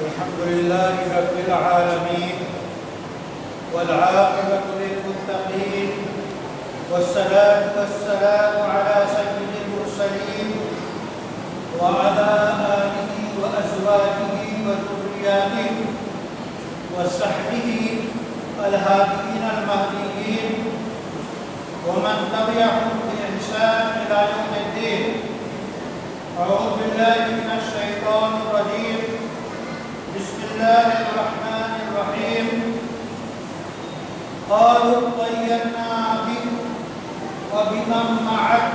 الحمد لله رب العالمين والعاقبة للمتقين والصلاة والسلام على سيد المرسلين وعلى آله وأزواجه وذرياته وصحبه الهادين المهديين ومن تبعهم بإحسان إلى يوم الدين. أعوذ بالله من الشيطان الرجيم. بسم الله الرحمن الرحيم. قالوا اطيرنا بك وبمن معك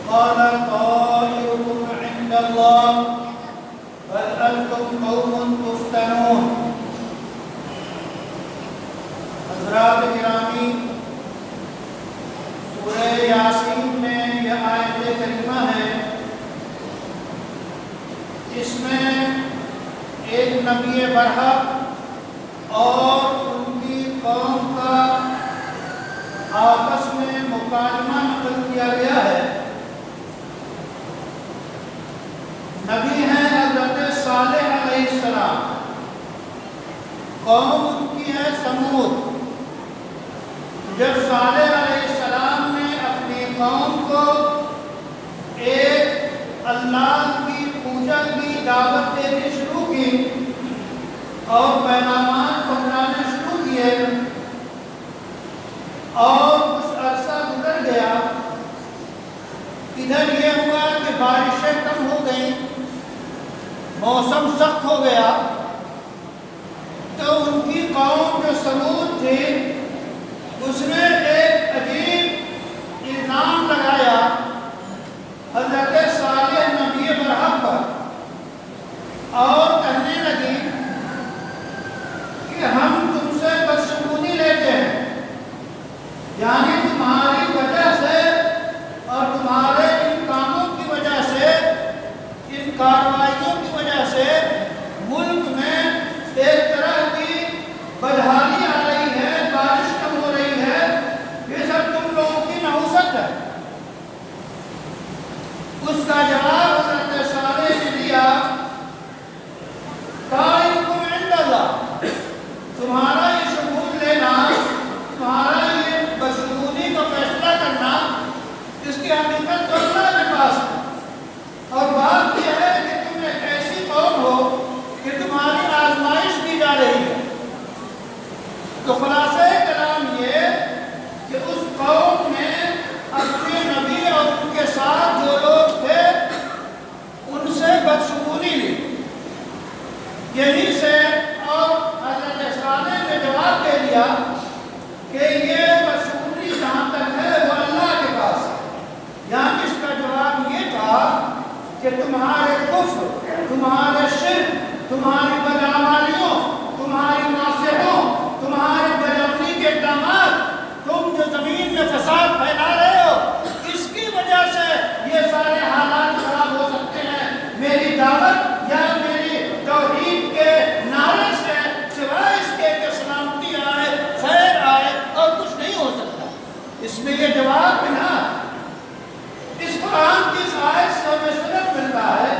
قال طائركم عند الله بل أنتم قوم تفتنون. حضرات گرامی، سورہ یاسین میں یہ آیت کریمہ ہے. اس میں ایک نبی برحق اور ان کی قوم کا آپس میں مکالمہ نقل کیا گیا ہے. نبی ہیں حضرت صالح علیہ السلام، قوم ان کی ہے سمود. جب صالح علیہ السلام نے اپنی قوم کو ایک اللہ کی پوجا کی دعوت دینی شروع کی اور پیغامات پہنچانے شروع کیے اور کچھ عرصہ گزر گیا. ادھر یہ ہوا کہ بارشیں کم ہو گئیں، موسم سخت ہو گیا، تو ان کی قوم جو سمود تھی اس نے ایک عجیب الزام لگایا حضرت صالح نبی برحق پر اور کہنے لگی کہ ہم تم سے بدشگونی لیتے ہیں، یعنی تمہاری وجہ سے اور تمہارے ان کاموں کی وجہ سے، ان کارروائیوں کی وجہ سے ملک میں ایک طرح کی بدحالی آ رہی ہے، بارش کم ہو رہی ہے. یہ سب تم لوگوں کی نحوست ہے. اس کا جواب حضرت صالح نے دیا، طائرکم عند اللہ، تمہارا یہ شمول لینا، تمہارا یہ بدشگونی کو فیصلہ کرنا، اس کی حقیقت تو اللہ کے پاس ہے. اور بات یہ ہے کہ تم ایک ایسی قوم ہو کہ تمہاری آزمائش کی جا رہی ہے. تو خلاصہ کلام یہ کہ اس قوم نے اپنے نبی اور ان کے ساتھ جو لوگ تھے ان سے بدشگونی لی. یہی سے اور حضرت صالح نے جواب دے دیا کہ یہ بدشگونی جہاں تک ہے وہ اللہ کے پاس ہے. یعنی اس کا جواب یہ تھا کہ تمہارے کفر، تمہارے شرک، تمہاری بدعمالیوں، تمہاری معصیتوں، تمہارے بدعملی کے اقدامات، تم جو زمین میں فساد پھیلا رہے ہو، اس کی وجہ سے یہ سارے حالات خراب ہو سکتے ہیں. میری دعوت یا میری توحید کے نعرے سے سوائے اس کے کہ سلامتی آئے، خیر آئے، اور کچھ نہیں ہو سکتا. اس میں یہ جواب بنا اس قرآن کی اس آیت سے ہمیں سبق ملتا ہے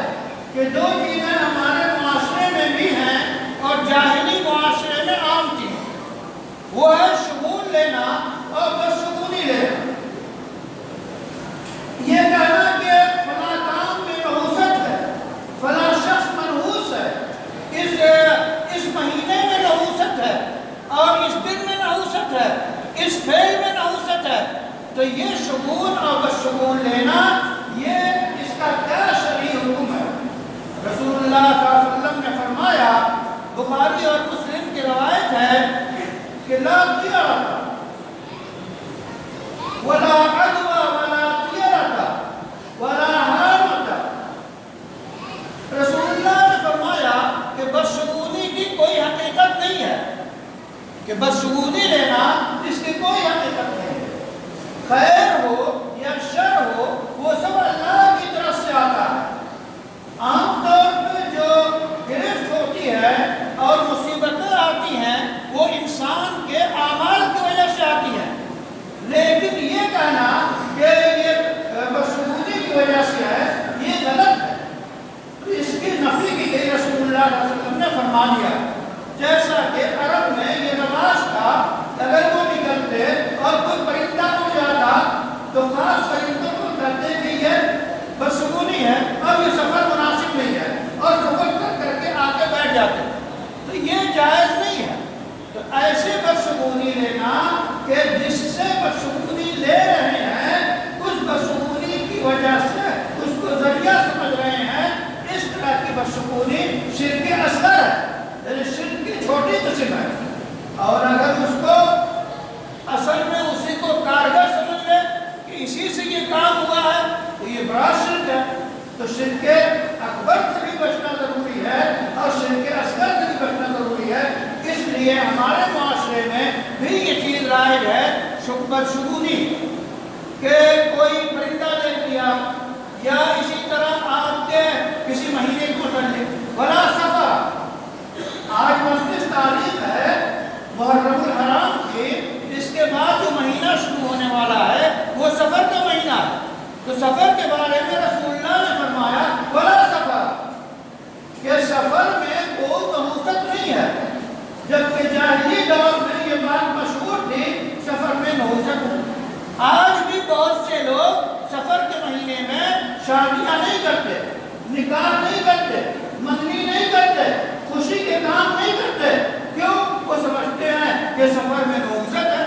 کہ دو چیزیں ہمارے معاشرے میں بھی ہیں اور جاہلی معاشرے میں عام تھی. وہ ہے شمول لینا اور بدشگونی لینا. یہ کہنا کہ فلاں کام میں نحوست ہے، فلاں شخص منحوس ہے، اس مہینے میں نحوست ہے اور اس دن میں نحوست ہے، اس فعل میں نحوست ہے، تو یہ تو شرک اکبر سے بھی بچنا ضروری ہے اور شرک اصغر سے بھی بچنا ضروری ہے. اس لیے ہمارے معاشرے میں بھی یہ چیز رائج ہے بدشگونی کہ کوئی پرندہ دیکھ لیا یا اسی طرح آپ کے کسی مہینے کے متعلق بڑا سفر. آج مسجد تاریخ ہے محرم الحرام کی، اس کے بعد جو مہینہ شروع ہونے والا ہے وہ سفر کا مہینہ ہے. تو سفر کے بارے میں رسول اللہ نے فرمایا بڑا سفر کہ سفر میں کوئی نحوست نہیں ہے، جبکہ جاہلی دور میں یہ بات مشہور تھی سفر میں نحوست ہے. آج بھی بہت سے لوگ سفر کے مہینے میں شادیاں نہیں کرتے، نکاح نہیں کرتے، منگنی نہیں کرتے، خوشی کے کام نہیں کرتے. کیوں؟ وہ سمجھتے ہیں کہ سفر میں نحوست ہے.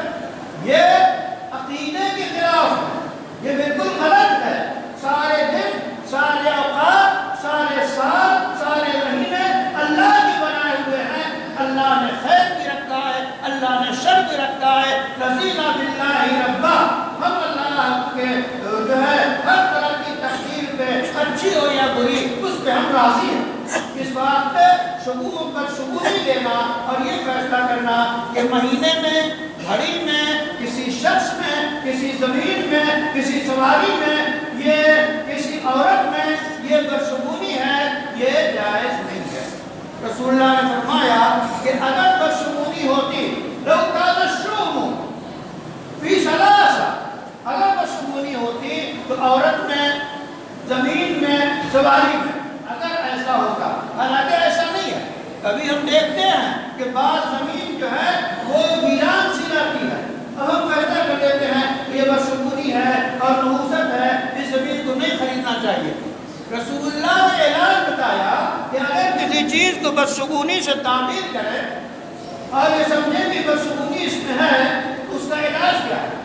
یہ عقیدے کے خلاف ہے، یہ بالکل غلط ہے. سارے دن، سارے اوقات، سارے سال، سارے مہینے اللہ کے بنائے ہوئے ہیں. اللہ نے خیر بھی رکھا ہے، اللہ نے شر بھی رکھا ہے. رضینا باللہ ربا، ہم اللہ کے جو ہے ہر طرح کی تقدیر پہ اچھی ہو یا بری اس پہ ہم راضی ہیں. اس بات پہ شگون پر شگونی دینا اور یہ فیصلہ کرنا کہ مہینے میں، گھڑی میں، کسی شخص میں، کسی زمین میں، کسی سواری میں، یہ کسی عورت میں یہ بدشگونی ہے، یہ جائز نہیں ہے. رسول اللہ نے فرمایا کہ اگر بدشگونی ہوتی لو کان الشؤم فی ثلاثہ، اگر بدشگونی ہوتی تو عورت میں، زمین میں، سواری میں، اگر ایسا ہوتا. حالانکہ ایسا نہیں ہے. کبھی ہم دیکھتے ہیں کہ بعض زمین جو ہے وہ ویران سی رہتی ہے. اب ہم فیصلہ کر لیتے ہیں کہ یہ بدشگونی ہے اور نحوست ہے، اس زمین کو نہیں خریدنا چاہیے. رسول اللہ نے اعلان بتایا کہ اگر کسی چیز کو بدشگونی سے تعمیر کرے اور یہ سمجھے بھی بدشگونی اس میں ہے تو اس کا علاج کیا ہے؟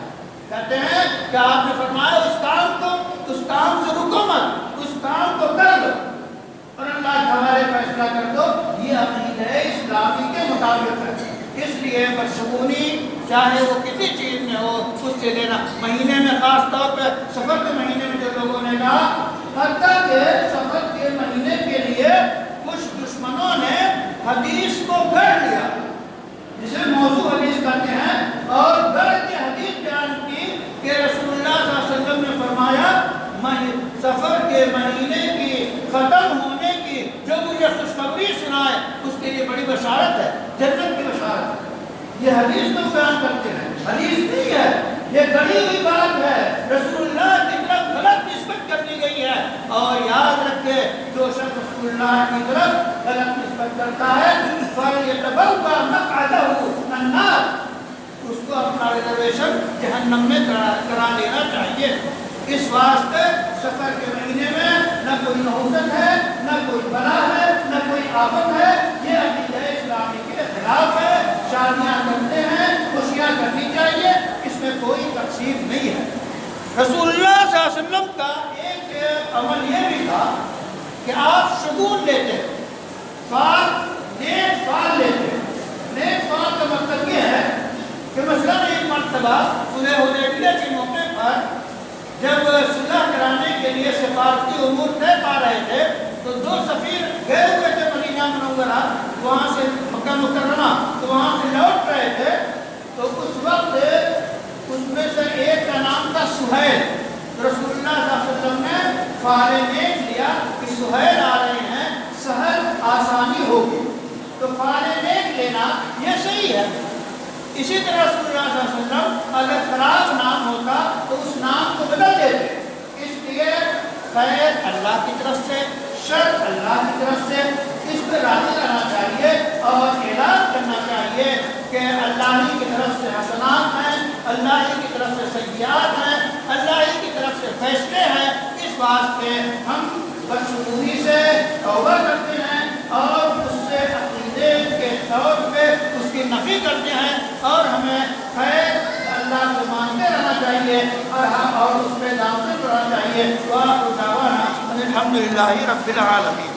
کہتے ہیں کہ آپ نے فرمایا اس کام سے رکو مت، اس کام کو کر دو اور اللہ کے حوالے فیصلہ کر دو. یہ عقیدہ اسلامی کے مطابق ہے. اس لیے بدشگونی چاہے وہ کسی چیز میں ہو اس سے لینا. مہینے میں خاص طور پہ سفر کے مہینے میں جو لوگوں نے کہا، حتیٰ کہ سفر کے مہینے کے لیے کچھ دشمنوں نے حدیث کو گھڑ لیا، جسے موضوع حدیث کہتے ہیں، اور گھڑ کے حدیث بیان کی کہ رسول اللہ صلی اللہ علیہ وسلم نے فرمایا سفر کے مہینے کی ختم ہونے کی جو مجھے خوشخبری سنائے اس کے لیے بڑی بشارت ہے، جنت کی بشارت ہے. یہ حدیث تو بیان کرتے ہیں، حدیث نہیں ہے، یہ گڑی ہوئی بات ہے. رسول اللہ کی طرف غلط نسبت کر دی گئی ہے. اور یاد رکھے جو شخص رسول اللہ کی طرف غلط نسبت کرتا ہے فَلْيَتَبَوَّأْ مَقْعَدَهُ مِنَ النَّارِ، اس کو اپنا ریزرویشن جہنم میں کرا لینا چاہیے. اس واسطے سفر کے مہینے میں نہ کوئی نحوست ہے، نہ کوئی بلا ہے، نہ کوئی آفت ہے. یہ عقیدہ اسلامی کے خلاف ہے. شادیاں کرتے ہیں، خوشیاں کرنی چاہیے، اس میں کوئی تقسیم نہیں ہے. رسول اللہ صلی اللہ علیہ وسلم کا ایک عمل یہ بھی تھا کہ آپ شگون لیتے، نیک فال لیتے. نیک فال کا مطلب یہ ہے کہ مثلاً ایک مرتبہ صلح حدیبیہ کے موقع پر جب صلح کرانے کے لیے سفارتی امور طے پا رہے تھے تو دو سفیر گئے ہوئے تھے مدینہ منورہ، وہاں سے مکہ مکرمہ، تو وہاں سے لوٹ رہے تھے. تو اس وقت اس میں سے ایک کا نام تھا سہیل. رسول اللہ صلی اللہ علیہ وسلم نے فارے دیکھ لیا کہ سہیل آ رہے ہیں، سہل آسانی ہوگی، تو فارے دیکھ لینا یہ صحیح ہے. اسی طرح رسول اللہ صلی اللہ علیہ وسلم اگر خراب نام ہوتا تو اس نام کو بدل دیتے. اس لیے خیر اللہ کی طرف سے، شر اللہ کی طرف سے، اس پہ راضی رہنا چاہیے اور اعلان کرنا چاہیے کہ اللہ ہی کی طرف سے حسنات ہیں، اللہ ہی کی طرف سے سیئات ہیں، اللہ ہی کی طرف سے فیصلے ہیں. اس واسطے ہم بدشگونی سے توبہ کرتے ہیں اور اس سے عقیدے کے طور پہ اس کی نفی کرتے ہیں اور ہمیں خیر اللہ کو مانتے رہنا چاہیے اور اس پہ دامن کرنا چاہیے. وآخر دعوانا الحمدللہ رب العالمین.